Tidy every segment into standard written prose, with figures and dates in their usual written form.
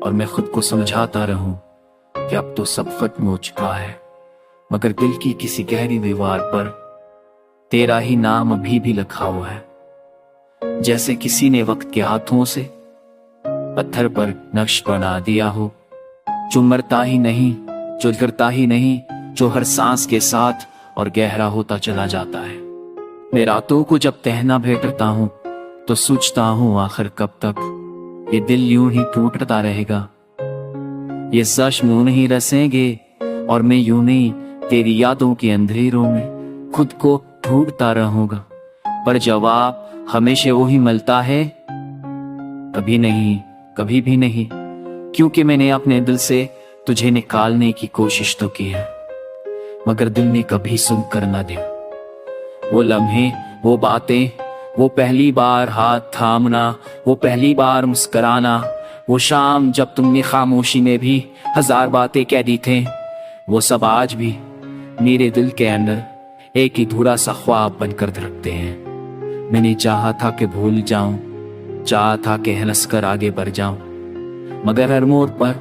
और मैं खुद को समझाता रहूं कि अब तो सब खत्म हो चुका है, मगर दिल की किसी गहरी दीवार पर तेरा ही नाम अभी भी लिखा हुआ है। जैसे किसी ने वक्त के हाथों से पत्थर पर नक्श बना दिया हो, जो मरता ही नहीं, जो गिरता ही नहीं, जो हर सांस के साथ और गहरा होता चला जाता है। मैं रातों को जब तहना भेटता हूं तो सोचता हूं आखिर कब तक ये दिल यूं ही टूटता रहेगा। ये जख्म यूं नहीं रसेंगे और मैं यूं नहीं तेरी यादों के अंधेरों में खुद को ढूंढता रहूंगा, पर जवाब हमेशा वही मिलता है, कभी नहीं, कभी भी नहीं। क्योंकि मैंने अपने दिल से तुझे निकालने की कोशिश तो की है, मगर दिल ने कभी सुनकर न दिया। वो लम्हे, वो बातें, वो पहली बार हाथ थामना, वो पहली बार मुस्कुराना, वो शाम जब तुमने खामोशी में भी हजार बातें कह दी थी, वो सब आज भी मेरे दिल के अंदर एक ही अधूरा सा ख्वाब बनकर रखते हैं। मैंने चाहा था कि भूल जाऊं, चाहा था कि हंस कर आगे बढ़ जाऊं, मगर हर मोड़ पर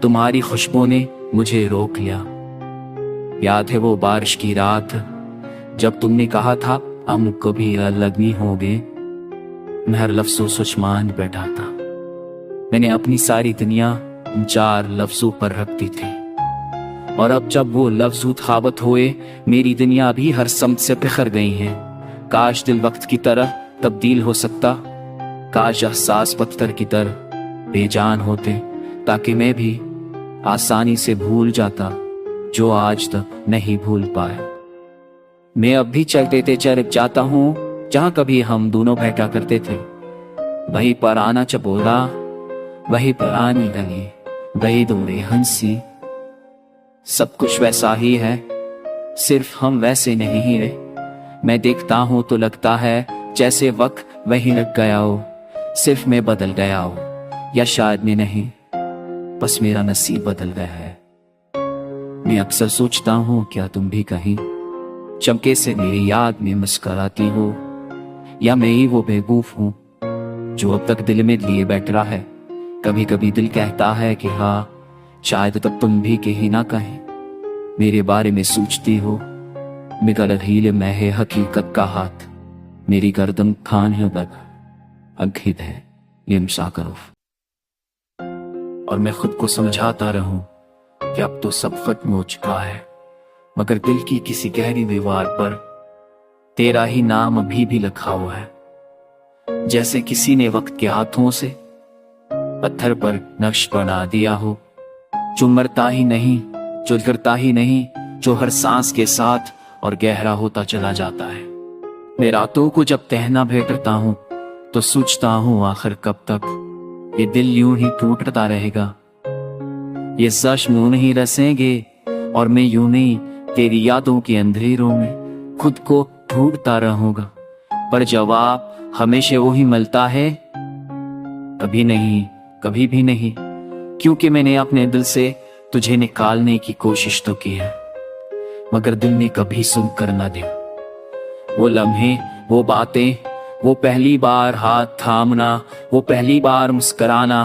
तुम्हारी खुशबू ने मुझे रोक लिया। याद है वो बारिश की रात जब तुमने कहा था हम कभी अलग नहीं होंगे। मैं हर लफ्ज़ों सोच मान बैठा था। मैंने अपनी सारी दुनिया उन 4 लफ्जों पर रख दी थी, और अब जब वो लफ्ज खाबत हुए, मेरी दुनिया भी हर समत से बिखर गई है। काश दिल वक्त की तरह तब्दील हो सकता, काश एहसास पत्थर की तरह बेजान होते, ताकि मैं भी आसानी से भूल जाता जो आज तक नहीं भूल पाया। मैं अब भी चलते चल जाता हूँ जहां कभी हम दोनों बैठा करते थे। वही पुराना चपोरा, वही पुरानी गली, वही दूरी हंसी, सब कुछ वैसा ही है, सिर्फ हम वैसे नहीं रहे। मैं देखता हूँ तो लगता है जैसे वक्त वही लग गया हो, सिर्फ मैं बदल गया हो, या शायद मैं नहीं, बस मेरा नसीब बदल गया है। मैं अक्सर सोचता हूँ क्या तुम भी कहीं चमके से मेरी याद में मुस्कुराती हो, या मैं ही वो बेवकूफ हूँ जो अब तक दिल में लिए बैठ रहा है। कभी कभी दिल कहता है कि हाँ, शायद तब तुम भी कहीं ना कहीं मेरे बारे में सोचती हो। मगर हीले में है हकीकत का हाथ, मेरी गर्दन खान है तक अंकित है ये करो। और मैं खुद को समझाता रहूं कि अब तो सब खत्म हो चुका है, मगर दिल की किसी गहरी दीवार पर तेरा ही नाम अभी भी लिखा हुआ है। जैसे किसी ने वक्त के हाथों से पत्थर पर नक्श बना दिया हो, जो मरता ही नहीं, जो गिरता ही नहीं, जो हर सांस के साथ और गहरा होता चला जाता है। मैं रातों को जब तहना भेटता हूं तो सोचता हूं आखिर कब तक ये दिल यूं ही टूटता रहेगा। ये जख्म यूं नहीं रसेंगे और मैं यूं नहीं तेरी यादों के अंधेरों में खुद को ढूंढता रहूंगा, पर जवाब हमेशा वही मिलता है, कभी नहीं, कभी भी नहीं। क्योंकि मैंने अपने दिल से तुझे निकालने की कोशिश तो की है, मगर दिल ने कभी सुनकर न दिया। वो लम्हे, वो बातें, वो पहली बार हाथ थामना, वो पहली बार मुस्कुराना,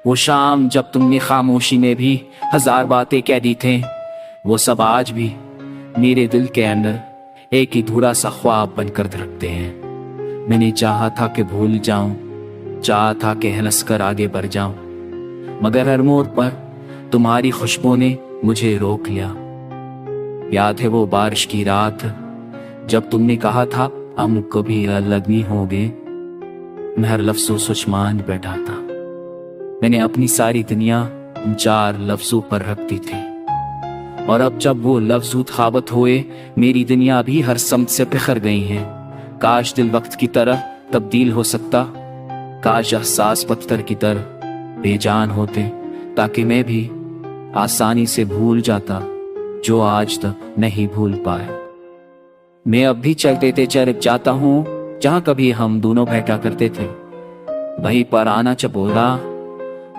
वो शाम जब तुमने खामोशी में भी हजार बातें कह दी थी, वो सब आज भी मेरे दिल के अंदर एक ही अधूरा सा ख्वाब बनकर रखते हैं। मैंने चाहा था कि भूल जाऊं, चाहा था कि हंस कर आगे बढ़ जाऊं, मगर हर मोड़ पर तुम्हारी खुशबू ने मुझे रोक लिया। याद है वो बारिश की रात जब तुमने कहा था हम कभी अलग नहीं होंगे। मैं हर लफ्ज़ों सोच मान बैठा था। मैंने अपनी सारी दुनिया उन 4 लफ्जों पर रख दी थी, और अब जब वो लफ्ज खाबत हुए, मेरी दुनिया भी हर समत से बिखर गई है। काश दिल वक्त की तरह तब्दील हो सकता, काश एहसास पत्थर की तरह बेजान होते, ताकि मैं भी आसानी से भूल जाता जो आज तक नहीं भूल पाया। मैं अब भी चलते चल जाता हूँ जहां कभी हम दोनों बैठा करते थे। वही पुराना चपोरा,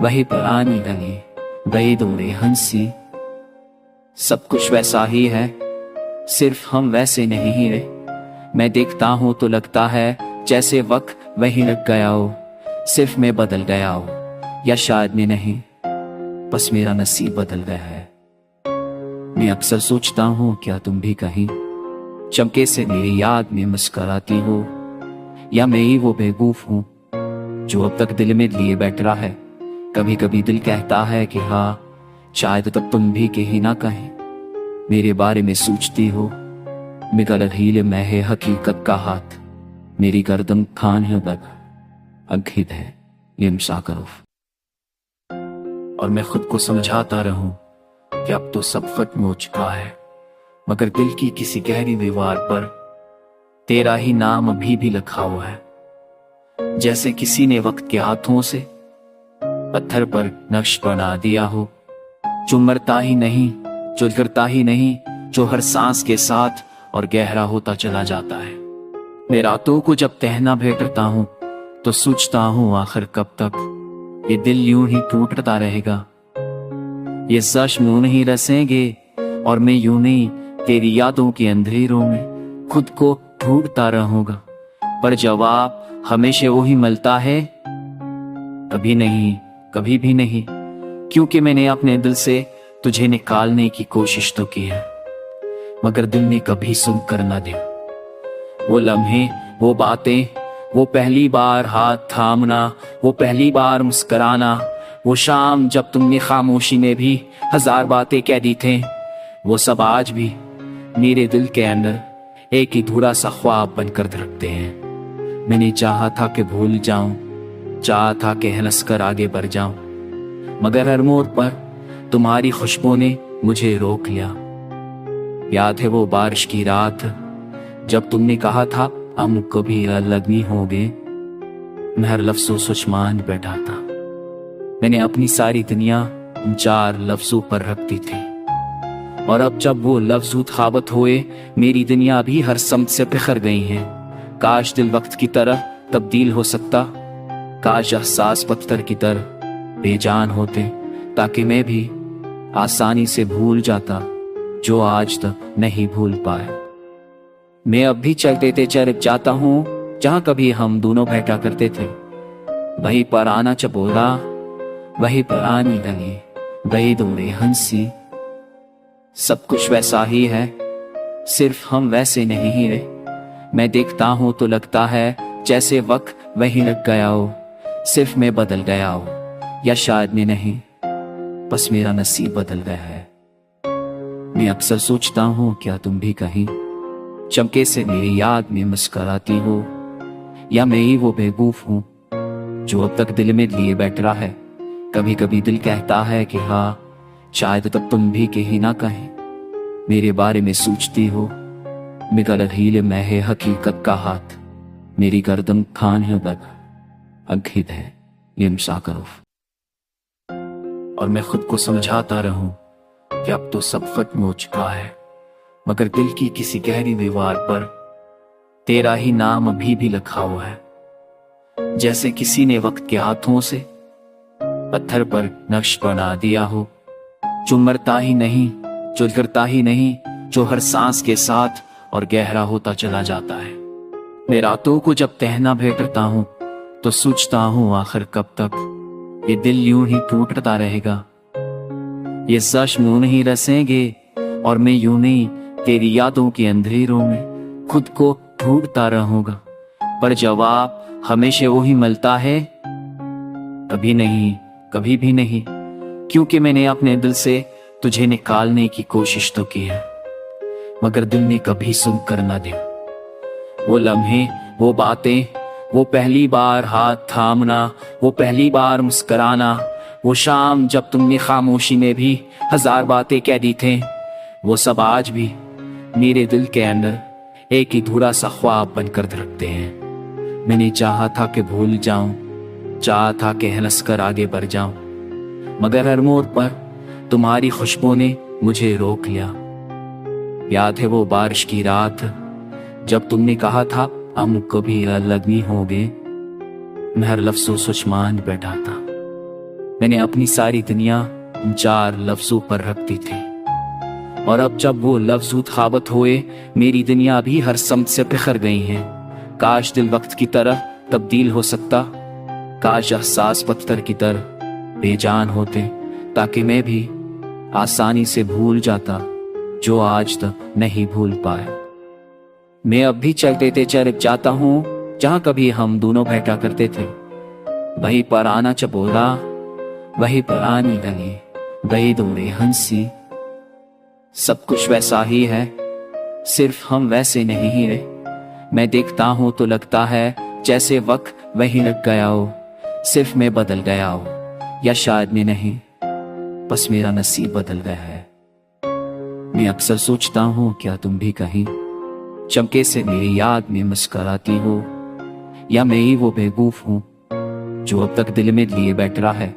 वही पुरानी गली, वही दूरी हंसी, सब कुछ वैसा ही है, सिर्फ हम वैसे नहीं रहे। मैं देखता हूं तो लगता है जैसे वक्त वही लग गया हो, सिर्फ मैं बदल गया हो, या शायद मैं नहीं, बस मेरा नसीब बदल गया है। मैं अक्सर सोचता हूँ क्या तुम भी कहीं चमके से मेरी याद में मुस्कुराती हो, या मैं ही वो बेवकूफ हूँ जो अब तक दिल में लिए बैठ रहा है। कभी कभी दिल कहता है कि हाँ, शायद तब तुम भी कहीं ना कहीं मेरे बारे में सोचती हो। मगर हील में है हकीकत का हाथ, मेरी गर्दन खान है दग अंकित है ये मुसाकरूफ। और मैं खुद को समझाता रहूं कि अब तो सब खत्म हो चुका है, मगर दिल की किसी गहरी दीवार पर तेरा ही नाम अभी भी लिखा हुआ है। जैसे किसी ने वक्त के हाथों से पत्थर पर नक्श बना दिया हो, जो मरता ही नहीं, जो गिरता ही नहीं, जो हर सांस के साथ और गहरा होता चला जाता है। मैं रातों को जब तहना भेटता हूं तो सोचता हूं आखिर कब तक ये दिल यूं ही टूटता रहेगा। ये सच यूं नहीं रसेंगे और मैं यूं नहीं तेरी यादों के अंधेरों में खुद को ढूंढता रहूंगा। पर जवाब हमेशा वही मिलता है, कभी नहीं, कभी भी नहीं। क्योंकि मैंने अपने दिल से तुझे निकालने की कोशिश तो की है, मगर दिल ने कभी सुन कर ना दिया। वो लम्हे, वो बातें, वो पहली बार हाथ थामना, वो पहली बार मुस्कुराना, वो शाम जब तुमने खामोशी में भी हजार बातें कह दी थे, वो सब आज भी मेरे दिल के अंदर एक ही अधूरा सा ख्वाब बनकर धड़कते हैं। मैंने चाहा था कि भूल जाऊं, चाहा था कि हंस कर आगे बढ़ जाऊं, मगर हर मोड़ पर तुम्हारी खुशबू ने मुझे रोक लिया। याद है वो बारिश की रात जब तुमने कहा था हम कभी अलग नहीं होंगे। मैं हर लफ्ज़ों सोच मान बैठा था। मैंने अपनी सारी दुनिया उन 4 लफ्जों पर रख दी थी, और अब जब वो लफ्ज खाबत हुए, मेरी दुनिया भी हर समत से बिखर गई है। काश दिल वक्त की तरह तब्दील हो सकता, काश एहसास पत्थर की तरह बेजान होते, ताकि मैं भी आसानी से भूल जाता जो आज तक नहीं भूल पाया। मैं अब भी चलते चल जाता हूँ जहाँ कभी हम दोनों बैठा करते थे। वही पुराना चपोरा, वही पुरानी गली, वही दूरी हंसी, सब कुछ वैसा ही है, सिर्फ हम वैसे नहीं रहे। मैं देखता हूँ तो लगता है जैसे वक्त वही लग गया हो, सिर्फ मैं बदल गया हो, या शायद मैं नहीं, बस मेरा नसीब बदल गया है। मैं अक्सर सोचता हूँ क्या तुम भी कहीं चमके से मेरी याद में मुस्कुराती हो, या मैं ही वो बेवकूफ हूँ जो अब तक दिल में लिए बैठ रहा है। कभी कभी दिल कहता है कि हाँ, शायद तब तुम भी कहीं ना कहीं मेरे बारे में सोचती हो। मगर हील में है हकीकत का हाथ, मेरी गर्दन खान है दग अंकित है ये मुसाकरूफ। और मैं खुद को समझाता रहूं कि अब तो सब खत्म हो चुका है, मगर दिल की किसी गहरी दीवार पर तेरा ही नाम अभी भी लिखा हुआ है। जैसे किसी ने वक्त के हाथों से पत्थर पर नक्श बना दिया हो, जो मरता ही नहीं, जो गिरता ही नहीं, जो हर सांस के साथ और गहरा होता चला जाता है। मैं रातों को जब तहना भेटता हूं तो सोचता हूं आखिर कब तक ये दिल यूं ही टूटता रहेगा। ये सच यूं नहीं रसेंगे और मैं यूं नहीं तेरी यादों के अंधेरों में खुद को ढूंढता रहूंगा। पर जवाब हमेशा वही मिलता है, कभी नहीं, कभी भी नहीं। क्योंकि मैंने अपने दिल से तुझे निकालने की कोशिश तो की है, मगर दिल ने कभी सुनकर ना दिया। वो लम्हे, वो बातें, वो पहली बार हाथ थामना, वो पहली बार मुस्कुराना, वो शाम जब तुमने खामोशी में भी हजार बातें कह दी थे, वो सब आज भी मेरे दिल के अंदर एक ही अधूरा सा ख्वाब बनकर धड़कते हैं। मैंने चाहा था कि भूल जाऊं, चाहा था कि हंस कर आगे बढ़ जाऊं, मगर हर मोड़ पर तुम्हारी खुशबू ने मुझे रोक लिया। याद है वो बारिश की रात जब तुमने कहा था हम कभी अलग नहीं होंगे। मैं हर लफ्ज़ों सोच मान बैठा था। मैंने अपनी सारी दुनिया उन 4 लफ्जों पर रख दी थी, और अब जब वो लफ्ज खाबत हुए, मेरी दुनिया भी हर समत से बिखर गई है। काश दिल वक्त की तरह तब्दील हो सकता, काश एहसास पत्थर की तरह बेजान होते, ताकि मैं भी आसानी से भूल जाता जो आज तक नहीं भूल पाया। मैं अब भी चलते चल जाता हूँ जहाँ कभी हम दोनों बैठा करते थे। वही पुराना चपोला, वही पुरानी गली, वही दोरे हंसी, सब कुछ वैसा ही है, सिर्फ हम वैसे नहीं ही रहे। मैं देखता हूँ तो लगता है जैसे वक्त वही लग गया हो, सिर्फ मैं बदल गया हो, या शायद मैं नहीं, बस मेरा नसीब बदल गया है। मैं अक्सर सोचता हूँ क्या तुम भी कहीं चमके से मेरी याद में मुस्कुराती हो, या मैं ही वो बेवकूफ हूँ जो अब तक दिल में लिए बैठ रहा है।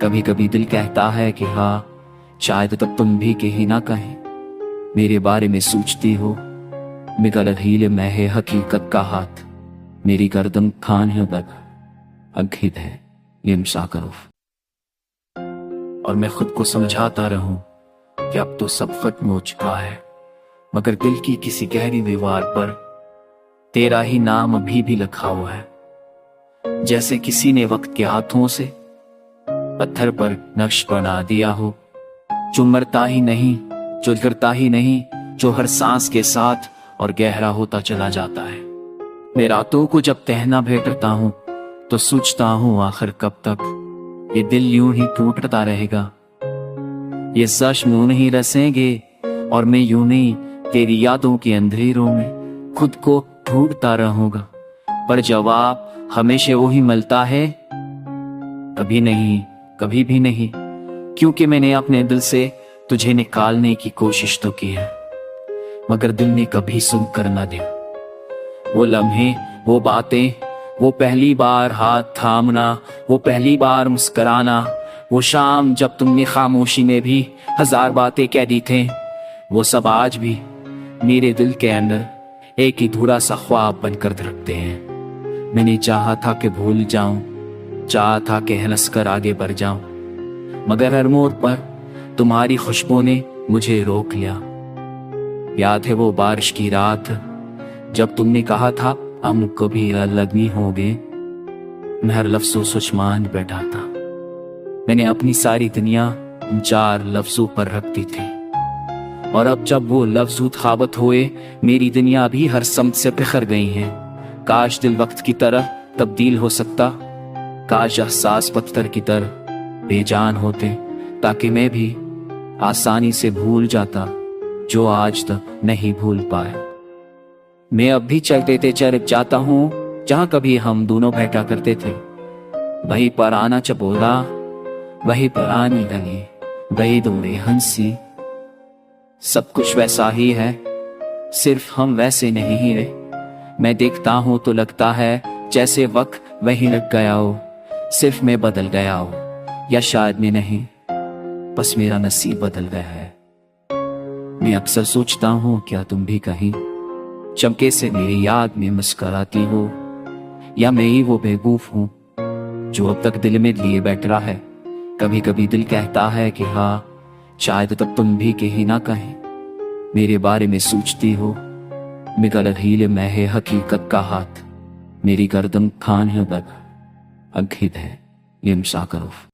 कभी कभी दिल कहता है कि हाँ, शायद तब तुम भी कहीं ना कहीं मेरे बारे में सोचती हो। मैं गलत हीले में है हकीकत का हाथ, मेरी गर्दन खान है दग अंकित है ये मुसाकरूफ। और मैं खुद को समझाता रहूं कि अब तो सब खत्म हो चुका है, मगर दिल की किसी गहरी दीवार पर तेरा ही नाम अभी भी लिखा हुआ है। जैसे किसी ने वक्त के हाथों से पत्थर पर नक्श बना दिया हो, जो मरता ही नहीं, जो गिरता ही नहीं, जो हर सांस के साथ और गहरा होता चला जाता है। मैं रातों को जब तहना भेटता हूं तो सोचता हूं आखिर कब तक ये दिल यूं ही टूटता रहेगा। ये जख्म यूं नहीं रसेंगे और मैं यूं नहीं तेरी यादों के अंधेरों में खुद को ढूंढता रहूंगा, पर जवाब हमेशा वही मिलता है, कभी नहीं, कभी भी नहीं। क्योंकि मैंने अपने दिल से तुझे निकालने की कोशिश तो की है, मगर दिल ने कभी सुनकर न दिया। वो लम्हे, वो बातें, वो पहली बार हाथ थामना, वो पहली बार मुस्कुराना, वो शाम जब तुमने खामोशी में भी हजार बातें कह दी थे, वो सब आज भी मेरे दिल के अंदर एक ही अधूरा सा ख्वाब बनकर धड़कते हैं। मैंने चाहा था कि भूल जाऊं, चाहा था कि हंस कर आगे बढ़ जाऊं, मगर हर मोड़ पर तुम्हारी खुशबू ने मुझे रोक लिया। याद है वो बारिश की रात जब तुमने कहा था हम कभी अलग नहीं होंगे। मैं हर लफ्ज़ों सोच मान बैठा था। मैंने अपनी सारी दुनिया उन 4 लफ्जों पर रख दी थी, और अब जब वो लफ्ज खाबत हुए, मेरी दुनिया भी हर समत से बिखर गई है। काश दिल वक्त की तरह तब्दील हो सकता, काश एहसास पत्थर की तरह बेजान होते, ताकि मैं भी आसानी से भूल जाता जो आज तक नहीं भूल पाया। मैं अब भी चलते चल जाता हूँ जहाँ कभी हम दोनों बैठा करते थे। वही पुराना चपोला, वही पुरानी गली, वही दोरे हंसी, सब कुछ वैसा ही है, सिर्फ हम वैसे नहीं ही रहे। मैं देखता हूँ तो लगता है जैसे वक्त वही लग गया हो, सिर्फ मैं बदल गया हो, या शायद मैं नहीं, बस मेरा नसीब बदल गया है। मैं अक्सर सोचता हूँ क्या तुम भी कहीं चमके से मेरी याद में मुस्कुराती हो, या मैं ही वो बेवकूफ हूँ जो अब तक दिल में लिए बैठ रहा है। कभी कभी दिल कहता है कि हाँ, शायद तब तुम भी कहीं ना कहीं मेरे बारे में सोचती हो। मैं गलत हीले में है हकीकत का हाथ, मेरी गर्दन खान है दग अंकित है ये मुसाकरूफ।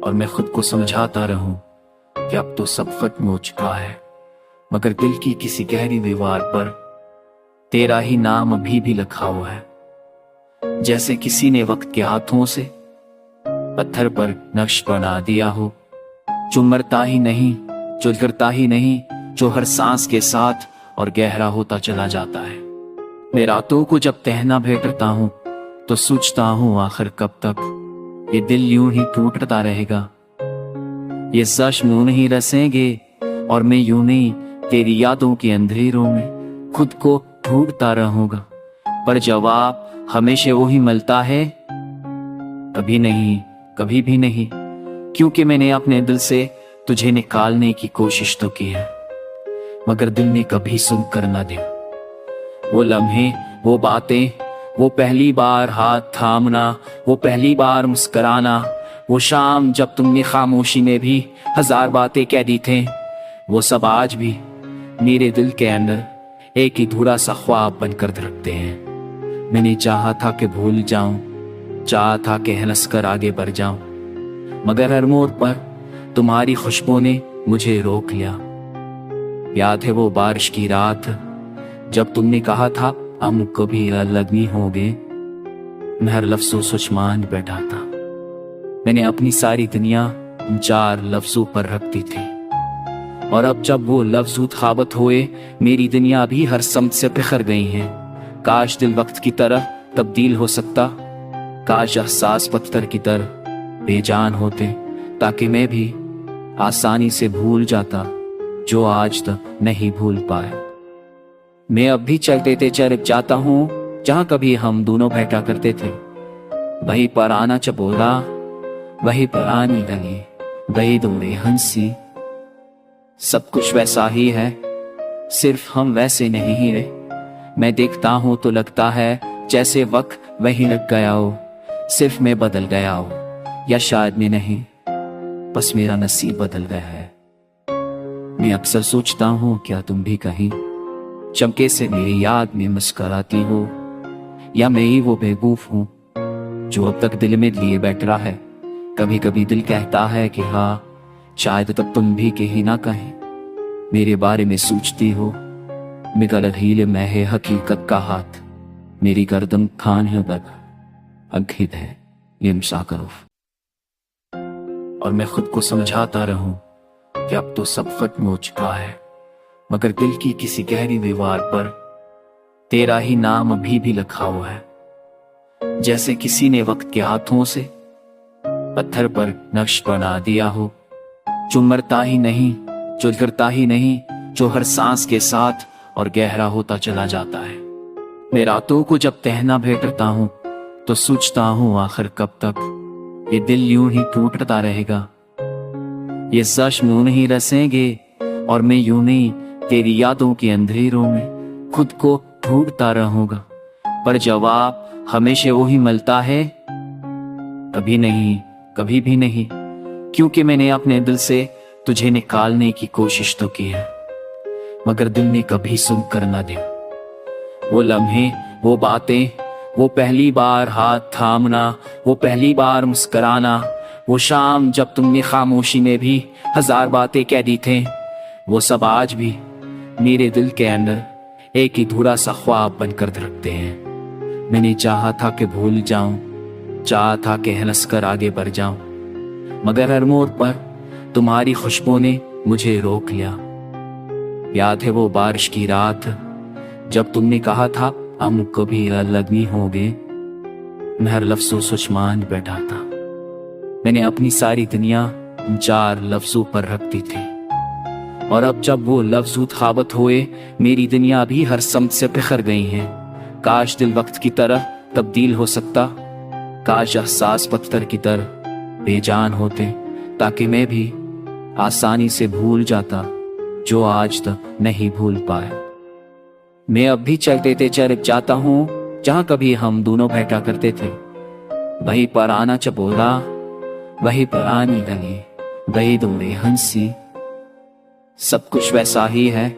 और मैं खुद को समझाता रहूं कि अब तो सब खत्म हो चुका है, मगर दिल की किसी गहरी दीवार पर तेरा ही नाम अभी भी लिखा हुआ है। जैसे किसी ने वक्त के हाथों से पत्थर पर नक्श बना दिया हो, जो मरता ही नहीं, जो गिरता ही नहीं, जो हर सांस के साथ और गहरा होता चला जाता है। मैं रातों को जब तहना भेटता हूँ तो सोचता हूँ आखिर कब तक ये दिल यूं ही टूटता रहेगा। ये जख्म यूं नहीं रसेंगे और मैं यूं नहीं तेरी यादों के अंधेरों में खुद को ढूंढता रहूंगा, पर जवाब हमेशा वही मिलता है, कभी नहीं, कभी भी नहीं। क्योंकि मैंने अपने दिल से तुझे निकालने की कोशिश तो की है, मगर दिल ने कभी सुनकर न दिया। वो लम्हे, वो बातें, वो पहली बार हाथ थामना, वो पहली बार मुस्कुराना, वो शाम जब तुमने खामोशी में भी हजार बातें कह दी थे, वो सब आज भी मेरे दिल के अंदर एक ही अधूरा सा ख्वाब बनकर धड़कते हैं। मैंने चाहा था कि भूल जाऊं, चाहा था कि हंस कर आगे बढ़ जाऊं, मगर हर मोड़ पर तुम्हारी खुशबू ने मुझे रोक लिया। याद है वो बारिश की रात जब तुमने कहा था हम कभी अलग नहीं होंगे। मैं हर लफ्ज़ों सोच मान बैठा था। मैंने अपनी सारी दुनिया इन 4 लफ्जों पर रख दी थी, और अब जब वो लफ्ज खाबत हुए मेरी दुनिया भी हर समत से बिखर गई है। काश दिल वक्त की तरह तब्दील हो सकता, काश एहसास पत्थर की तरह बेजान होते, ताकि मैं भी आसानी से भूल जाता जो आज तक नहीं भूल पाया। मैं अब भी चलते चल जाता हूँ जहाँ कभी हम दोनों बैठा करते थे। वही पुराना चपोला, वही पुरानी गली, वही दूरी हंसी, सब कुछ वैसा ही है, सिर्फ हम वैसे नहीं रहे। मैं देखता हूँ तो लगता है जैसे वक्त वही लग गया हो, सिर्फ मैं बदल गया हो, या शायद मैं नहीं, बस मेरा नसीब बदल गया है। मैं अक्सर सोचता हूँ क्या तुम भी कहीं चमके से मेरी याद में मुस्कुराती हो, या मैं ही वो बेवकूफ हूँ जो अब तक दिल में लिए बैठ रहा है। कभी कभी दिल कहता है कि हाँ, शायद तब तुम भी कहीं ना कहीं मेरे बारे में सोचती हो। मैं गलत हीले में है हकीकत का हाथ, मेरी गर्दन खान है दग अंकित है ये मुसाकरूफ। और मैं खुद को समझाता रहूं कि अब तो सब खत्म हो चुका है, मगर दिल की किसी गहरी दीवार पर तेरा ही नाम अभी भी लिखा हुआ है। जैसे किसी ने वक्त के हाथों से पत्थर पर नक्श बना दिया हो, जो मरता ही नहीं, जो गिरता ही नहीं, जो हर सांस के साथ और गहरा होता चला जाता है। मैं रातों को जब तहना भेटता हूं तो सोचता हूं आखिर कब तक ये दिल यूं ही टूटता रहेगा। ये जख्म यूं नहीं रसेंगे और मैं यूं नहीं तेरी यादों के अंधेरों में खुद को ढूंढता रहूंगा, पर जवाब हमेशा वही मिलता है, कभी नहीं, कभी भी नहीं। क्योंकि मैंने अपने दिल से तुझे निकालने की कोशिश तो की है, मगर दिल ने कभी सुनकर न दिया। वो लम्हे, वो बातें, वो पहली बार हाथ थामना, वो पहली बार मुस्कुराना, वो शाम जब तुमने खामोशी में भी 1000 बातें कह दी थे, वो सब आज भी मेरे दिल के अंदर एक ही अधूरा सा ख्वाब बनकर रखते हैं। मैंने चाहा था कि भूल जाऊं, चाहा था कि हंस कर आगे बढ़ जाऊं, मगर हर मोड़ पर तुम्हारी खुशबू ने मुझे रोक लिया। याद है वो बारिश की रात जब तुमने कहा था हम कभी अलग नहीं होंगे। मैं हर लफ्ज़ों सोच मान बैठा था। मैंने अपनी सारी दुनिया इन 4 लफ्जों पर रख दी थी, और अब जब वो लफ्ज खाबत हुए मेरी दुनिया भी हर समत से बिखर गई है। काश दिल वक्त की तरह तब्दील हो सकता, काश एहसास पत्थर की तरह बेजान होते, ताकि मैं भी आसानी से भूल जाता जो आज तक नहीं भूल पाया। मैं अब भी चलते चल जाता हूँ जहाँ कभी हम दोनों बैठा करते थे। वही पुराना चपोला, वही पुरानी गली, वही दूरी हंसी, सब कुछ वैसा ही है,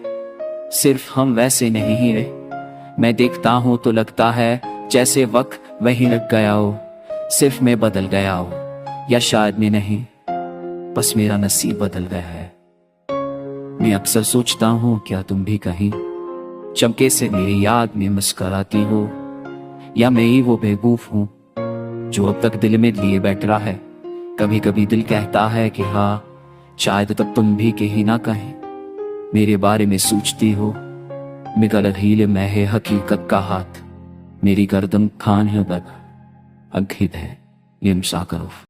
सिर्फ हम वैसे नहीं रहे। मैं देखता हूँ तो लगता है जैसे वक्त वही लग गया हो, सिर्फ मैं बदल गया हो, या शायद मैं नहीं, बस मेरा नसीब बदल गया है। मैं अक्सर सोचता हूँ क्या तुम भी कहीं चमके से मेरी याद में मुस्कुराती हो, या मैं ही वो बेवकूफ हूँ जो अब तक दिल में लिए बैठ रहा है। कभी कभी दिल कहता है कि हाँ, शायद तब तुम भी कहीं ना कहीं मेरे बारे में सोचती हो। मैं गलत हीले में है हकीकत का हाथ, मेरी गर्दन खान है दग अंकित है ये मुसाकरूफ।